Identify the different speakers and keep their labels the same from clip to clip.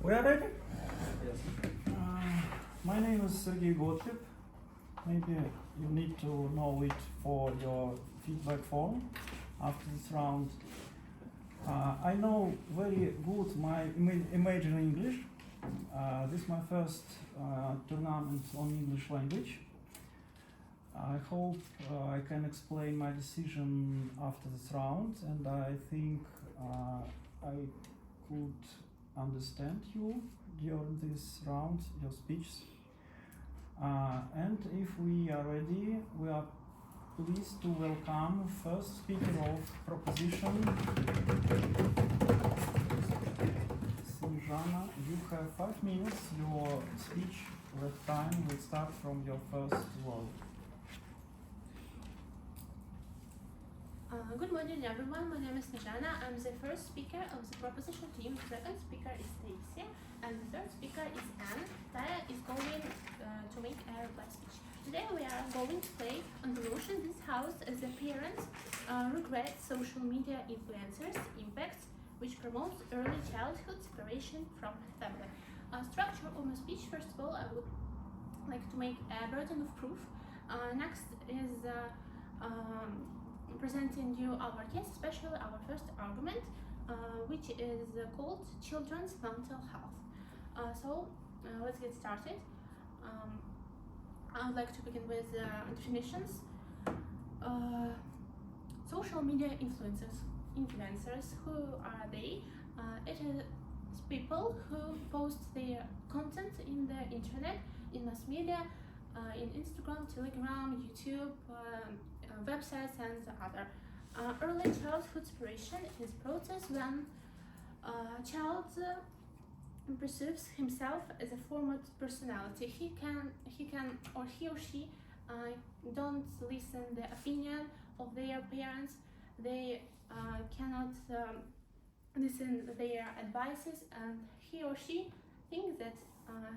Speaker 1: We are ready?
Speaker 2: Yes.
Speaker 1: My name is Sergey Gottlieb. Maybe you need to know it for your feedback form after this round. I know very good my Imagine English. This is my first tournament on English language. I hope I can explain my decision after this round, and I think I could understand you during this round, your speech. And if we are ready, we are pleased to welcome first speaker of proposition, Snezhana. You have 5 minutes, your speech left time will start from your first word.
Speaker 3: Good morning everyone, my name is Snezhana. I'm the first speaker of the proposition team. The second speaker is Stacy, and the third speaker is Anne. Taya is going to make a reply speech. Today we are going to play on the motion this house as the parents regret social media influencers' impacts, which promotes early childhood separation from family. Structure of my speech, first of all, I would like to make a burden of proof. Next is presenting you our case, especially our first argument, which is called children's mental health. Let's get started. I would like to begin with definitions. Social media influencers, who are they? It is people who post their content in the internet, in mass media, in Instagram, Telegram, YouTube, websites and other. Early childhood separation is a process when a child perceives himself as a formed personality. He or she don't listen the opinion of their parents. They cannot listen their advices, and he or she thinks that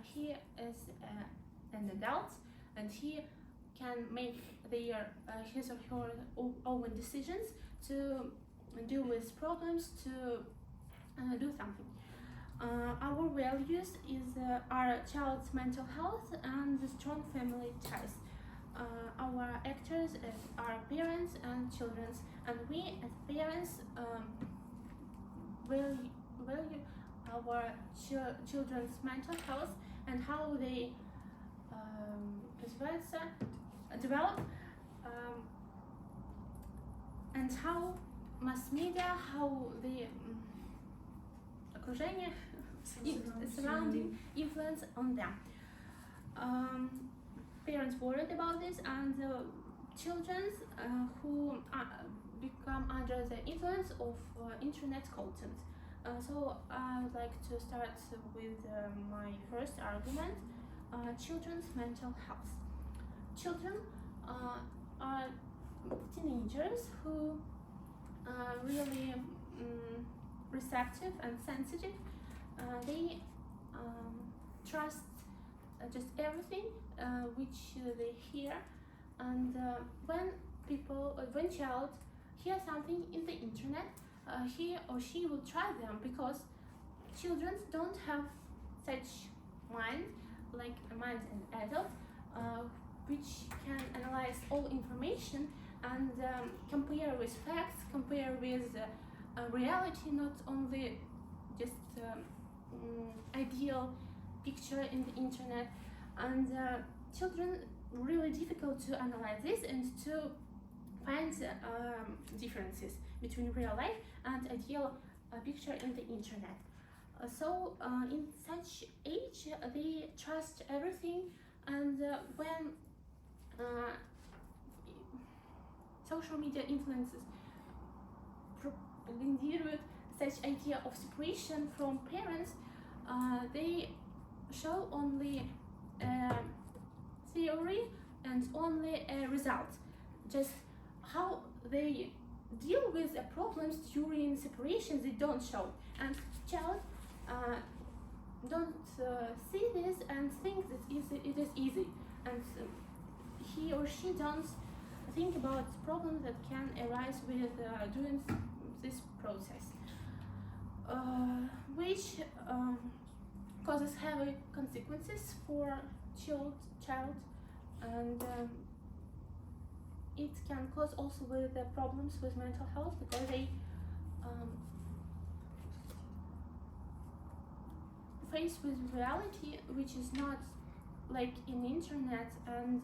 Speaker 3: he is an adult and he can make his or her own decisions to deal with problems, to do something. Our values are child's mental health and the strong family ties. Our actors are parents and children, and we as parents value our children's mental health and how they develop, and how mass media, how the окружение, surrounding influence on them. Parents worried about this, and children who become under the influence of internet content. So I would like to start with my first argument, children's mental health. Children are teenagers who are really receptive and sensitive. They trust just everything which they hear, and when child hears something in the internet, he or she will try them, because children don't have such mind like a mind an adult, which can analyze all information and compare with facts, compare with reality, not only just ideal picture in the internet. And children really difficult to analyze this and to find differences between real life and ideal picture in the internet. So in such age they trust everything, and when social media influences propagate such idea of separation from parents, they show only theory and only a result, just how they deal with the problems during separation they don't show, and child don't see this and think that it is easy, and he or she don't think about problems that can arise with doing this process, which causes heavy consequences for child, and it can cause also with the problems with mental health because they face with reality which is not like in internet, and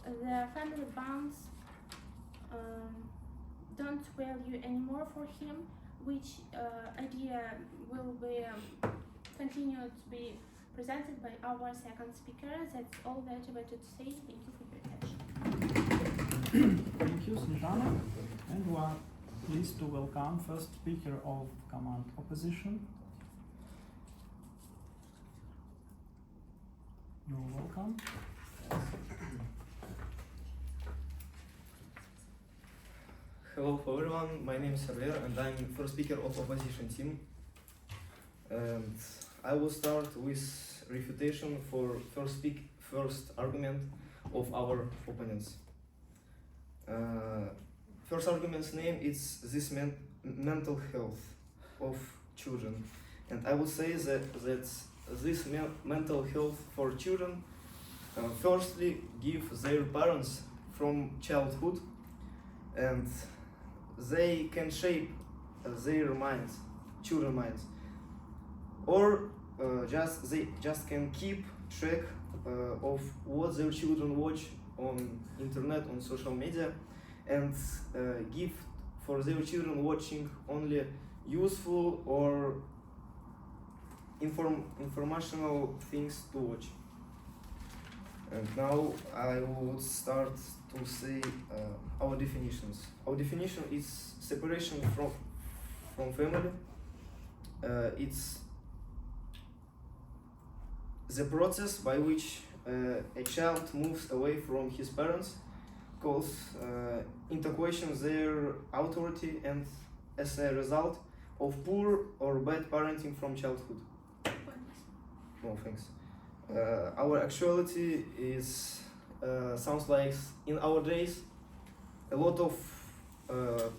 Speaker 3: the family bonds don't value anymore for him, which idea will be continued to be presented by our second speaker. That's all that I wanted to say. Thank you for your attention.
Speaker 1: Thank you, Snezhana. And we are pleased to welcome first speaker of Command Opposition. You're welcome.
Speaker 2: Hello everyone, my name is Server and I'm first speaker of opposition team. And I will start with refutation for first argument of our opponents. First argument's name is this mental health of children, and I would say that this mental health for children firstly give their parents from childhood, and they can shape their minds, children's minds, or they just can keep track of what their children watch on internet, on social media, and give for their children watching only useful or informational things to watch. And now I would start to say our definitions. Our definition is separation from family. It's the process by which a child moves away from his parents, calls into question their authority, and as a result of poor or bad parenting from childhood. No, thanks. Our actuality is sounds like in our days a lot of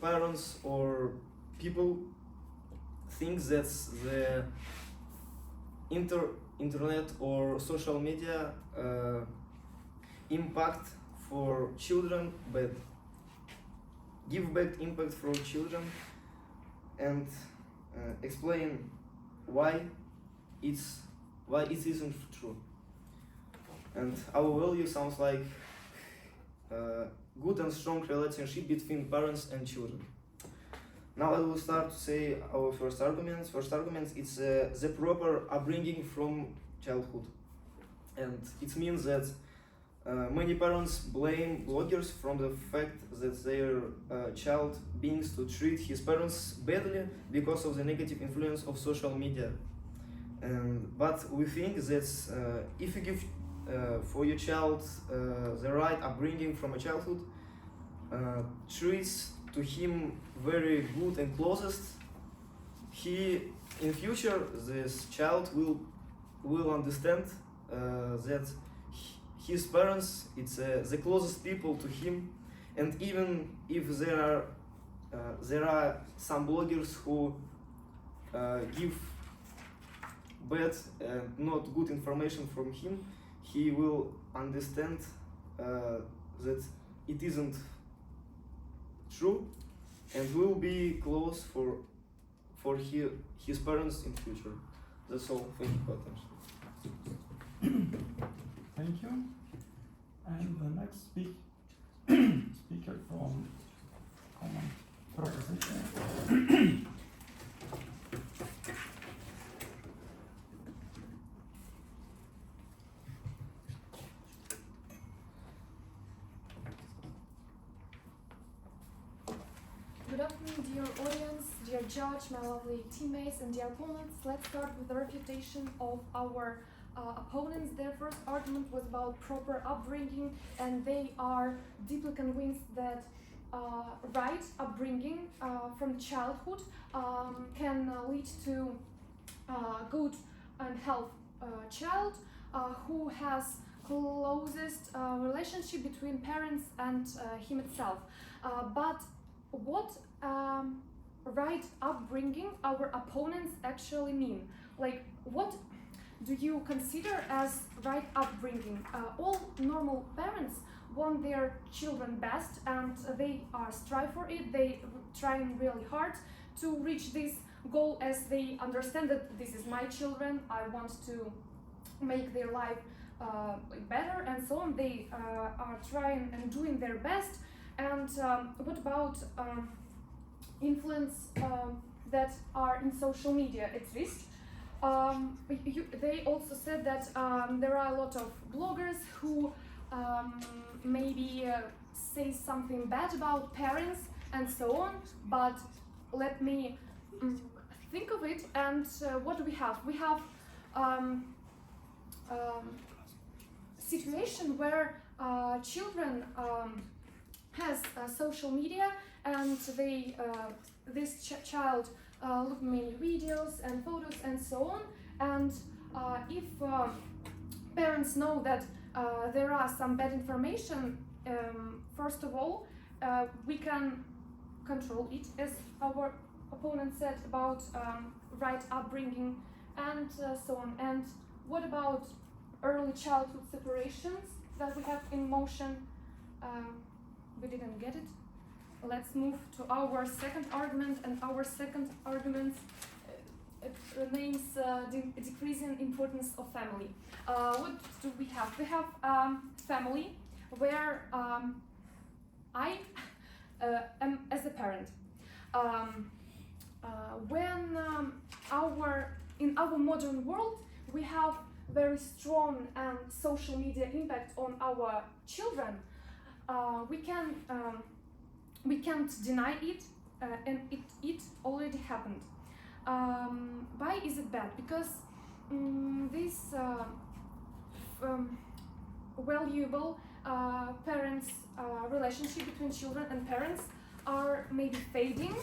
Speaker 2: parents or people think that the internet or social media impact for children, but give bad impact for children, and explain why it isn't true. And our value sounds like good and strong relationship between parents and children. Now I will start to say our first argument. First argument is the proper upbringing from childhood, and it means that many parents blame bloggers from the fact that their child begins to treat his parents badly because of the negative influence of social media. But we think that if you give for your child the right upbringing from a childhood, treats to him very good and closest, he in future this child will understand that his parents it's the closest people to him, and even if there are some bloggers who give bad and not good information from him, he will understand that it isn't true, and will be close for his parents in future. That's all. Thank you for attention.
Speaker 1: Thank you. And the next speaker from Command Proposition.
Speaker 4: Good afternoon, dear audience, dear judge, my lovely teammates and dear opponents. Let's start with the refutation of our opponents. Their first argument was about proper upbringing, and they are deeply convinced that right upbringing from childhood can lead to good and healthy child who has closest relationship between parents and him itself. But what right upbringing our opponents actually mean? Like, what do you consider as right upbringing? All normal parents want their children best, and they strive for it. They trying really hard to reach this goal, as they understand that this is my children. I want to make their life better, and so on. They are trying and doing their best. And what about influence that are in social media exist? They also said that there are a lot of bloggers who maybe say something bad about parents and so on, but let me think of it. And what do we have? We have situation where children has social media, and they this child look many videos and photos and so on. And if parents know that there are some bad information, first of all, we can control it, as our opponent said about right upbringing and so on. And what about early childhood separations that we have in motion? We didn't get it. Let's move to our second argument, and our second argument names decreasing importance of family. What do we have? We have family where I am as a parent. When in our modern world we have very strong and social media impact on our children, we can't deny it, and it already happened. Why is it bad? Because this valuable parents relationship between children and parents are maybe fading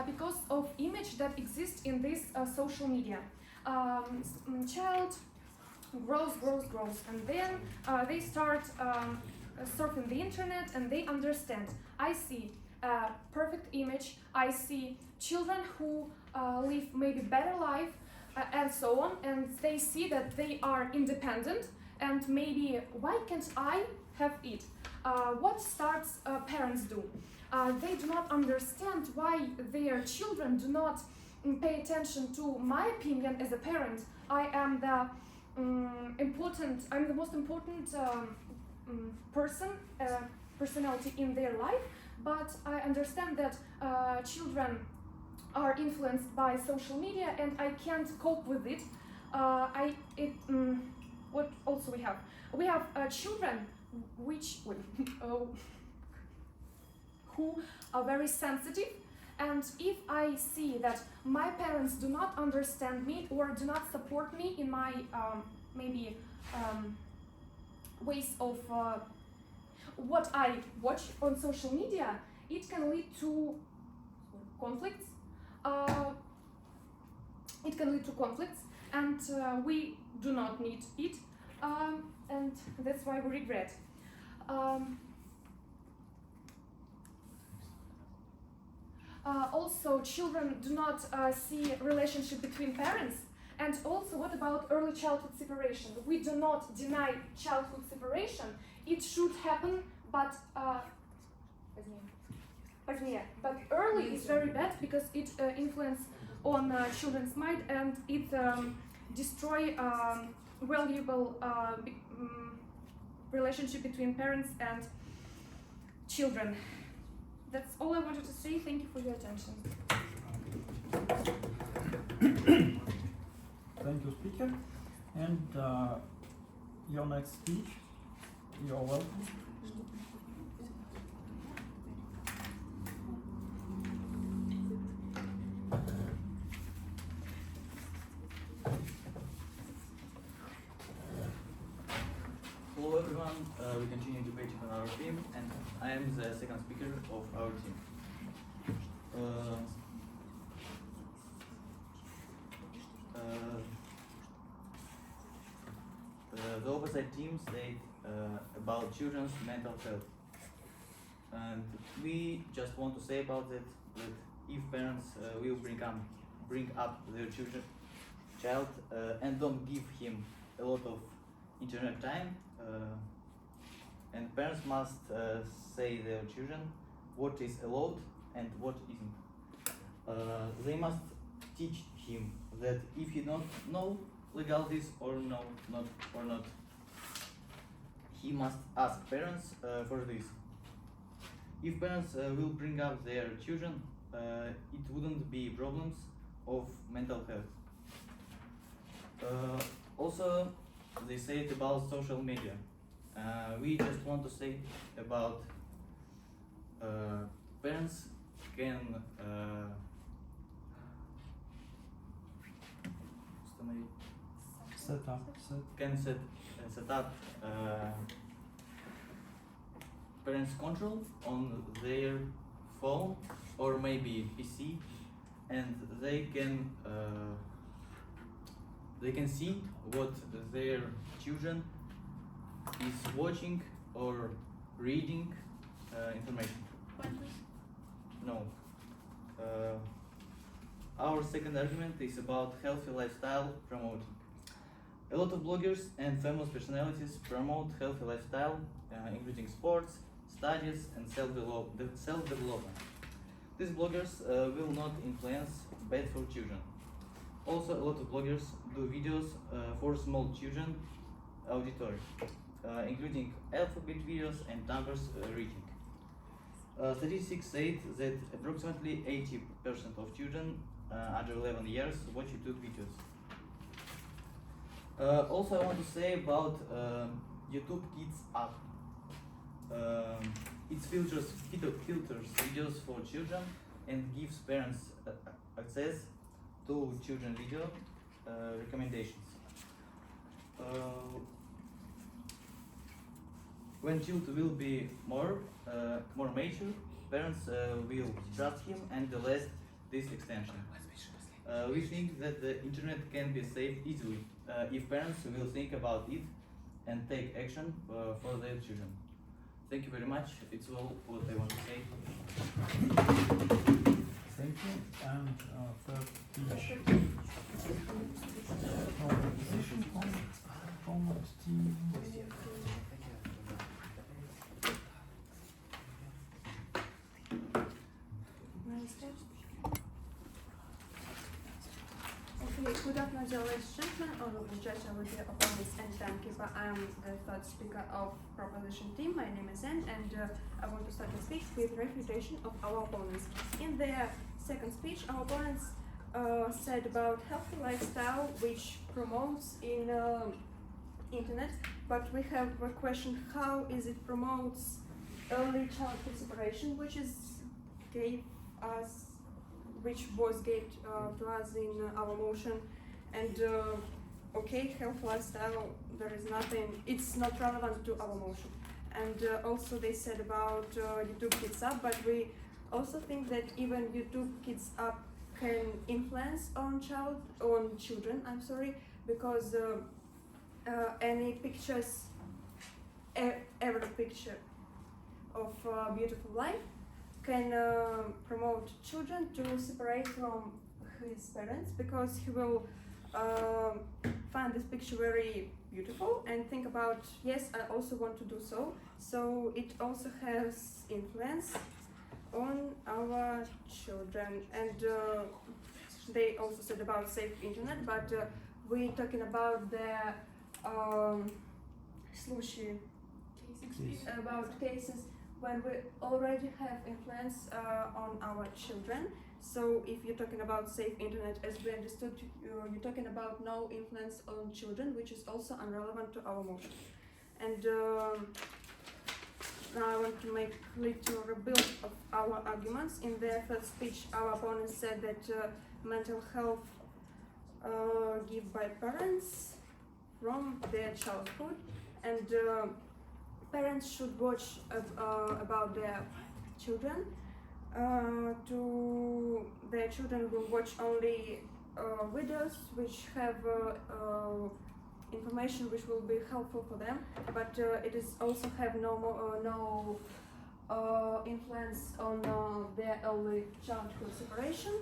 Speaker 4: because of image that exists in this social media. Child grows, and then they start surfing the internet, and they understand. I see a perfect image. I see children who live maybe better life, and so on, and they see that they are independent, and maybe why can't I have it? What starts parents do? They do not understand why their children do not pay attention to my opinion as a parent. I am the I'm the most important personality in their life, but I understand that children are influenced by social media, and I can't cope with it. What also we have? We have children who are very sensitive, and if I see that my parents do not understand me or do not support me in my ways of what I watch on social media, it can lead to conflicts. And we do not need it, and that's why we regret. Also, children do not see relationship between parents. And also, what about early childhood separation? We do not deny childhood separation. It should happen, but early is very bad because it influence on children's mind, and it destroy valuable relationship between parents and children. That's all I wanted to say. Thank you for your attention.
Speaker 1: Thank you, speaker. And your next speech, you're welcome.
Speaker 5: Hello everyone, we continue debating on our theme, and I am the second speaker of our team. The opposite team state about children's mental health, and we just want to say about it that if parents will bring up their child and don't give him a lot of internet time, and parents must say their children what is allowed and what isn't. They must teach him that if he don't know legalities or not, he must ask parents for this. If parents will bring up their children, it wouldn't be problems of mental health. Also, they say it about social media. We just want to say about parents can
Speaker 1: Set up.
Speaker 5: set up parents control on their phone or maybe PC, and they can see what their children is watching or reading information.
Speaker 3: Pointless.
Speaker 5: No. Our second argument is about healthy lifestyle promoting. A lot of bloggers and famous personalities promote healthy lifestyle, including sports, studies, and self-development. These bloggers will not influence bad for children. Also, a lot of bloggers do videos for small children auditory, including alphabet videos and numbers reading. Statistics say that approximately 80% of children under 11 years watch YouTube videos. Also, I want to say about YouTube Kids app. It filters videos for children and gives parents access to children video recommendations. When child will be more mature, parents will trust him and delete this extension. We think that the internet can be saved easily if parents will think about it and take action for their children. Thank you very much. It's all what I want to say.
Speaker 1: Thank you. And third speech. Position from team.
Speaker 6: Okay, good afternoon, dear ladies and gentlemen. Honorable judge, I will be your opponents and timekeeper. I am the third speaker of proposition team. My name is Anne, and I want to start the speech with refutation of our opponents. In their second speech, our opponents said about healthy lifestyle, which promotes in internet, but we have a question: how is it promotes early childhood separation, which was gave to us in our motion, and okay, health lifestyle, there is nothing, it's not relevant to our motion. And also they said about YouTube Kids App, but we also think that even YouTube Kids App can influence on children, because any pictures, every picture of beautiful life can promote children to separate from his parents, because he will find this picture very beautiful and think about, yes, I also want to do so. So it also has influence on our children. And they also said about safe internet, but we're talking about the slushy about cases when we already have influence on our children. So if you're talking about safe internet, as we understood, you're talking about no influence on children, which is also irrelevant to our motion. And now I want to make a little rebuild of our arguments. In their first speech, our opponents said that mental health given by parents from their childhood, and parents should watch about their children. Their children will watch only videos which have information which will be helpful for them, but it is also have no influence on their early childhood separation,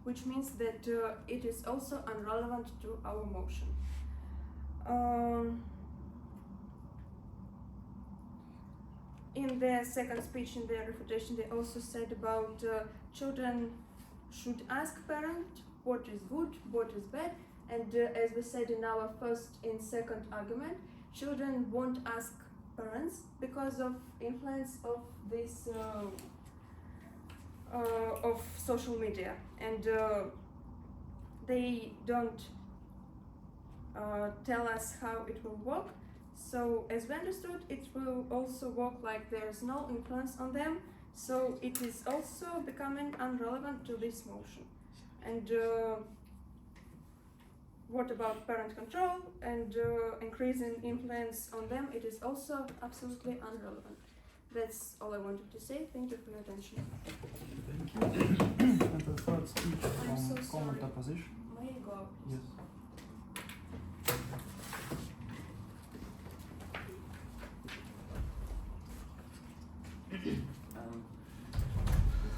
Speaker 6: which means that it is also unrelevant to our motion. In their second speech, in their refutation, they also said about children should ask parent what is good, what is bad, and as we said in our first and second argument, children won't ask parents because of influence of this of social media, and they don't tell us how it will work. So as we understood, it will also work like there's no influence on them, so it is also becoming unrelevant to this motion. And what about parent control and increasing influence on them? It is also absolutely unrelevant. That's all I wanted to say. Thank you for your attention.
Speaker 1: Thank you. And the third speech
Speaker 6: I'm
Speaker 1: from
Speaker 6: so
Speaker 1: Common
Speaker 6: sorry.
Speaker 1: Opposition.
Speaker 6: May I go out, please?
Speaker 1: Yes.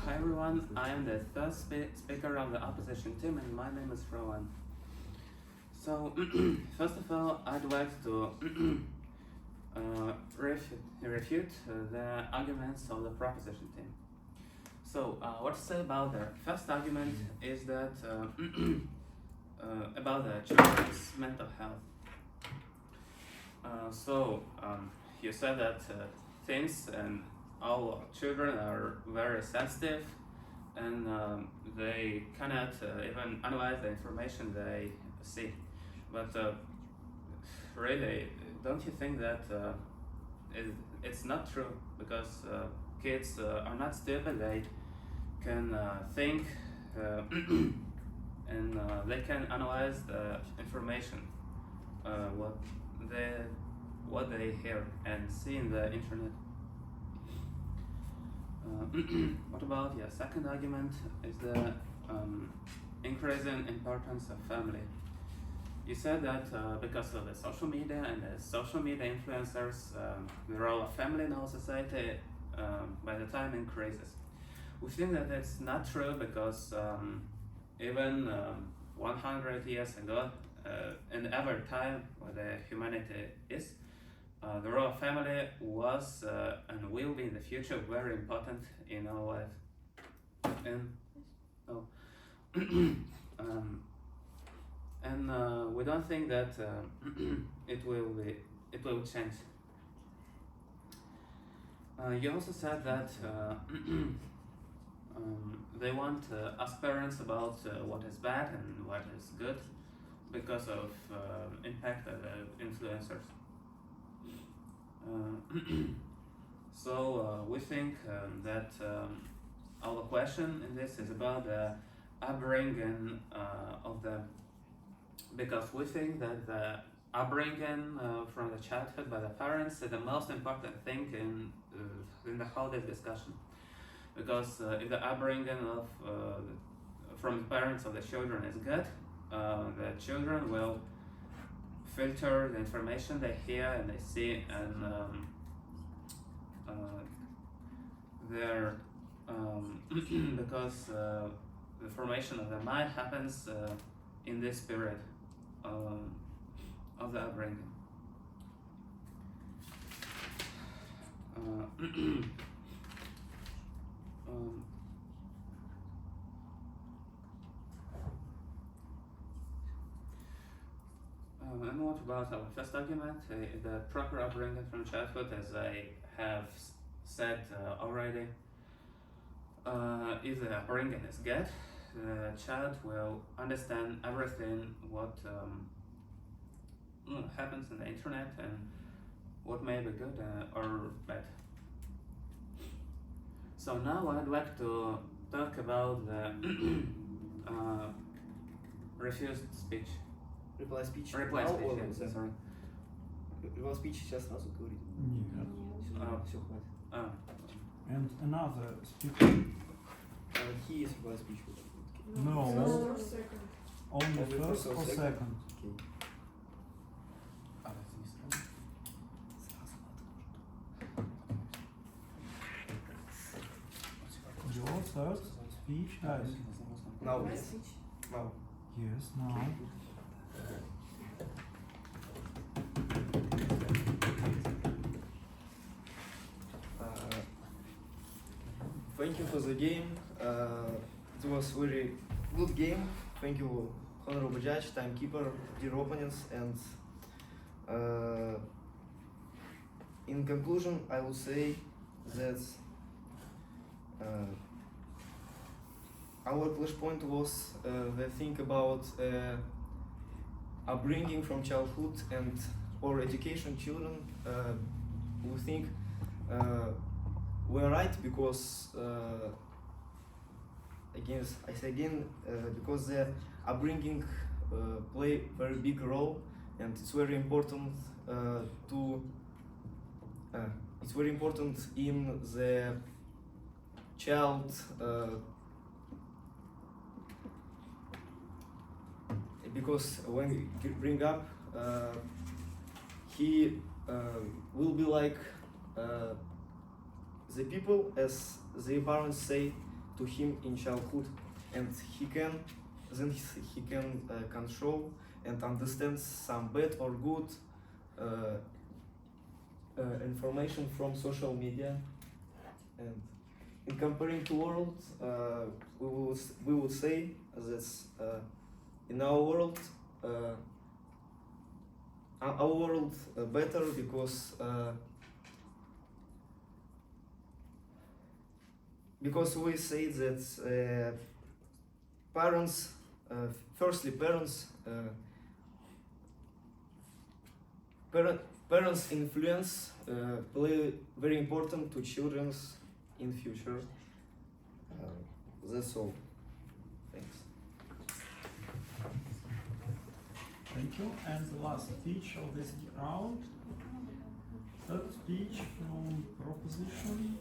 Speaker 7: Hi everyone, I am the third speaker of the opposition team and my name is Rowan. So, first of all, I'd like to refute the arguments of the proposition team. So, what to say about the first argument is that about the children's mental health. You said that teens and all children are very sensitive and they cannot even analyze the information they see. But really, don't you think that it's not true? Because kids are not stupid, they can think and they can analyze the information, what they hear and see in the internet. What about your second argument is the increasing importance of family. You said that because of the social media and the social media influencers, the role of family in our society by the time increases. We think that it's not true because even 100 years ago, in every time where the humanity is, the role of family was and will be in the future very important in our life. And we don't think that it will change. You also said that they want to ask parents about what is bad and what is good because of impact of the influencers. So we think that our question in this is about the upbringing of the, because we think that the upbringing from the childhood by the parents is the most important thing in the whole discussion. Because if the upbringing of from the parents of the children is good, the children will filter the information they hear and they see, and their because the formation of the mind happens in this period of the upbringing. And what about our first argument? The proper upbringing from childhood, as I have said already, if the upbringing is good, the child will understand everything what happens in the internet and what may be good or bad. So now I'd like to talk about the refused speech.
Speaker 2: Reply speech.
Speaker 7: Reply
Speaker 2: Now
Speaker 7: speech,
Speaker 2: or
Speaker 7: yes,
Speaker 2: then?
Speaker 7: sorry.
Speaker 2: Reply speech сейчас сразу говорит.
Speaker 1: Нет.
Speaker 2: Все, хватит.
Speaker 1: And another speaker.
Speaker 2: He is reply speech.
Speaker 1: No.
Speaker 4: First or second?
Speaker 1: Only
Speaker 2: Only
Speaker 1: first or second.
Speaker 2: Okay.
Speaker 1: third speech, guys.
Speaker 2: Now, yes. Now.
Speaker 1: Yes, now.
Speaker 2: Thank you for the game. It was very good game. Thank you, honorable judge, timekeeper, dear opponents, and in conclusion, I would say that our clash point was the thing about upbringing from childhood and or education children. We think we're right because I say again because the upbringing play very big role, and it's very important it's very important in the child because when he bring up he will be like the people as the parents say to him in childhood, and he can control and understand some bad or good information from social media. And in comparing to world, we would say that in our world better because we say that parents, firstly parents influence play very important to children's in future. That's all. Thanks.
Speaker 1: Thank you. And the last speech of this round. Third speech from proposition.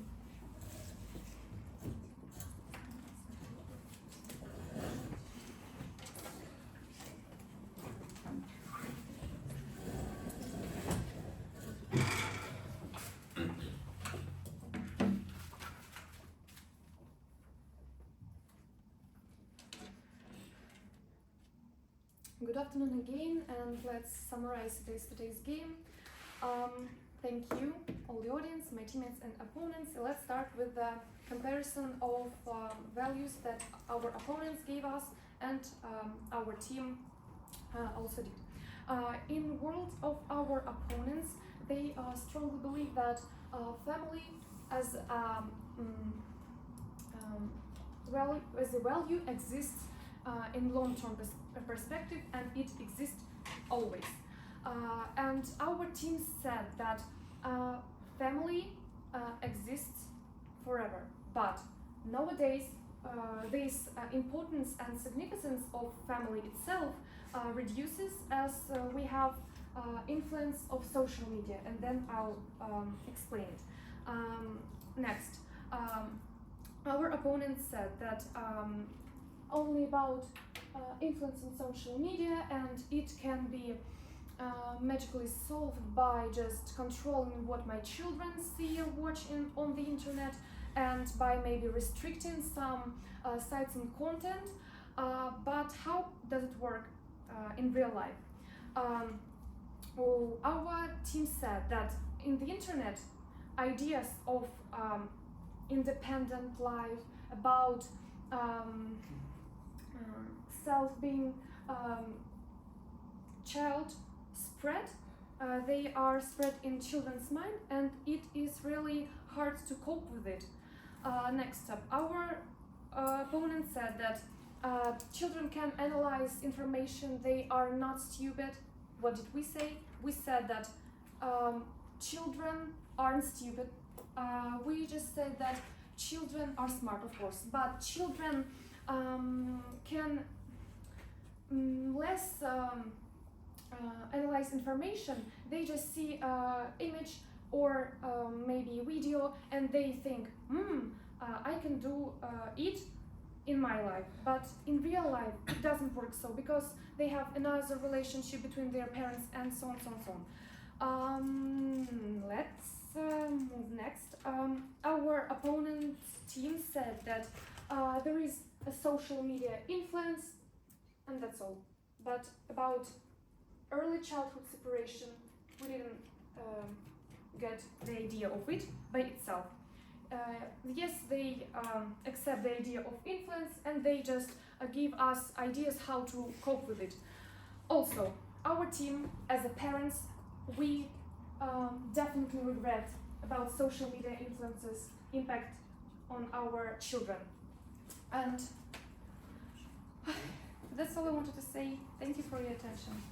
Speaker 4: Good afternoon again, and let's summarize today's game. Thank you, all the audience, my teammates and opponents. Let's start with the comparison of values that our opponents gave us and our team also did. In world of our opponents, they strongly believe that family as a value exists in long-term perspective, and it exists always. And our team said that family exists forever, but nowadays this importance and significance of family itself reduces as we have influence of social media, and then I'll explain it. Next, our opponents said that only about influence on social media, and it can be magically solved by just controlling what my children see or watch on the internet, and by maybe restricting some sites and content. But how does it work in real life? Our team said that in the internet, ideas of independent life, about self being child spread, they are spread in children's mind, and it is really hard to cope with it. Next up, our opponent said that children can analyze information, they are not stupid. What did we say? We said that children aren't stupid. We just said that children are smart, of course, but children can less analyze information. They just see image or maybe video, and they think, I can do it in my life. But in real life, it doesn't work so, because they have another relationship between their parents, and so on, so on, so on. Let's move next. Our opponent's team said that there is a social media influence, and that's all. But about early childhood separation, we didn't get the idea of it by itself. Yes, they accept the idea of influence, and they just give us ideas how to cope with it. Also, our team, as a parents, we definitely regret about social media influences impact on our children. And that's all I wanted to say. Thank you for your attention.